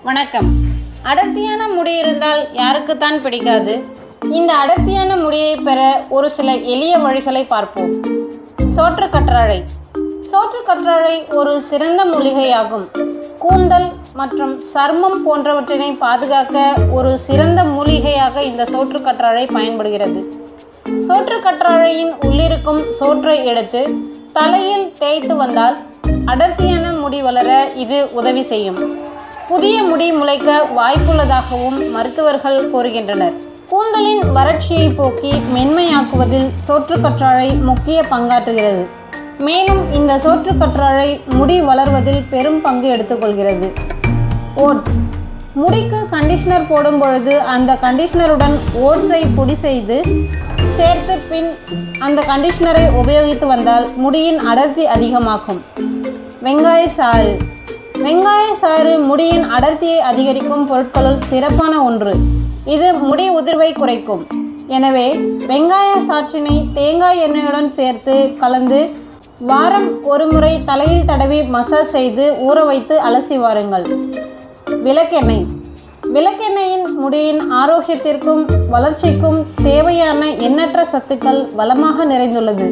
வணக்கம். அடர்த்தியான முடி இருந்தால் யாருக்குத்தான் பிடிக்காது? இந்த அடர்த்தியான முடியை பெற ஒரு சில எளிய வழிகளை பார்ப்போம். சோற்றுக்கற்றாழை. சோற்றுக்கற்றாழை ஒரு சிறந்த மூலிகையாகும். கூந்தல் மற்றும் சர்மம் போன்றவற்றினை பாதுகாக்க ஒரு சிறந்த மூலிகையாக இந்த சோற்றுக்கற்றாழை பயன்படுகிறது. சோற்றுக்கற்றாழையின் உள்ளிருக்கும் சோற்றை எடுத்து தலையில் தேய்த்து வந்தால் அடர்த்தியான முடி வளர இது உதவி செய்யும். புதிய முடி முளைக்க வாய்ப்புள்ளதாகவும் மருத்துவர்கள் கூறுகின்றனர். கூந்தலின் வறட்சியை போக்கி மென்மையாக்குவதில் சோற்றுக்கற்றாழை முக்கிய பங்காற்றுகிறது. மேலும் இந்த சோற்றுக்கற்றாழை முடி வளர்வதில் பெரும் பங்கு எடுத்துக்கொள்கிறது. ஓட்ஸ். முடிக்கு கண்டிஷனர் போடும் பொழுது அந்த கண்டிஷனருடன் ஓட்ஸை பொடி செய்து சேர்த்து பின் அந்த கண்டிஷனரை உபயோகித்து வந்தால் முடியின் அடர்த்தி அதிகமாகும். வெங்காய சாறு. வெங்காய சாறு முடியின் அடர்த்தியை அதிகரிக்கும் பொருட்களுள் சிறப்பான ஒன்று. இது முடி உதிர்வை குறைக்கும். எனவே வெங்காய சாற்றினை தேங்காய் எண்ணெயுடன் சேர்த்து கலந்து வாரம் ஒரு முறை தலையில் தடவி மசாஜ் செய்து ஊற வைத்து அலசி வாருங்கள். விளக்கெண்ணெய். விளக்கெண்ணெயின் முடியின் ஆரோக்கியத்திற்கும் வளர்ச்சிக்கும் தேவையான எண்ணற்ற சத்துக்கள் வளமாக நிறைந்துள்ளது.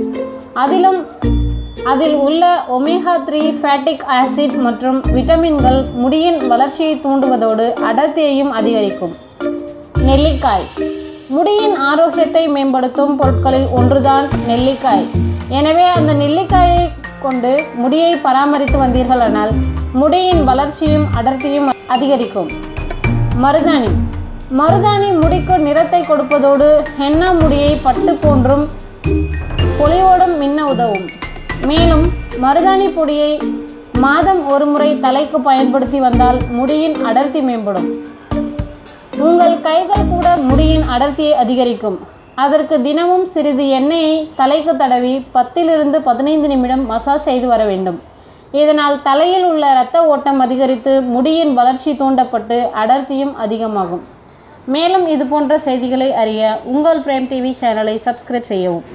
அதில் உள்ள ஒமேகா 3 ஃபேட்டிக் ஆசிட் மற்றும் விட்டமின்கள் முடியின் வளர்ச்சியை தூண்டுவதோடு அடர்த்தியையும் அதிகரிக்கும். நெல்லிக்காய். முடியின் ஆரோக்கியத்தை மேம்படுத்தும் பொருட்களில் ஒன்றுதான் நெல்லிக்காய். எனவே அந்த நெல்லிக்காயை கொண்டு முடியை பராமரித்து வந்தீர்களானால் முடியின் வளர்ச்சியும் அடர்த்தியும் அதிகரிக்கும். மருதாணி. மருதாணி முடிக்கு நிறத்தை கொடுப்பதோடு ஹென்னா முடியை பட்டு போன்றும் பொலிவோடும் மின்ன உதவும். மேலும் மருதாணி பொடியை மாதம் ஒரு முறை தலைக்கு பயன்படுத்தி வந்தால் முடியின் அடர்த்தி மேம்படும். உங்கள் கைகள் கூட முடியின் அடர்த்தியை அதிகரிக்கும். அதற்கு தினமும் சிறிது எண்ணெயை தலைக்கு தடவி 10 to 15 நிமிடம் மசாஜ் செய்து வர வேண்டும். இதனால் தலையில் உள்ள இரத்த ஓட்டம் அதிகரித்து முடியின் வளர்ச்சி தூண்டப்பட்டு அடர்த்தியும் அதிகமாகும். மேலும் இது போன்ற செய்திகளை அறிய உங்கள் பிரேம் டிவி சேனலை சப்ஸ்கிரைப் செய்யவும்.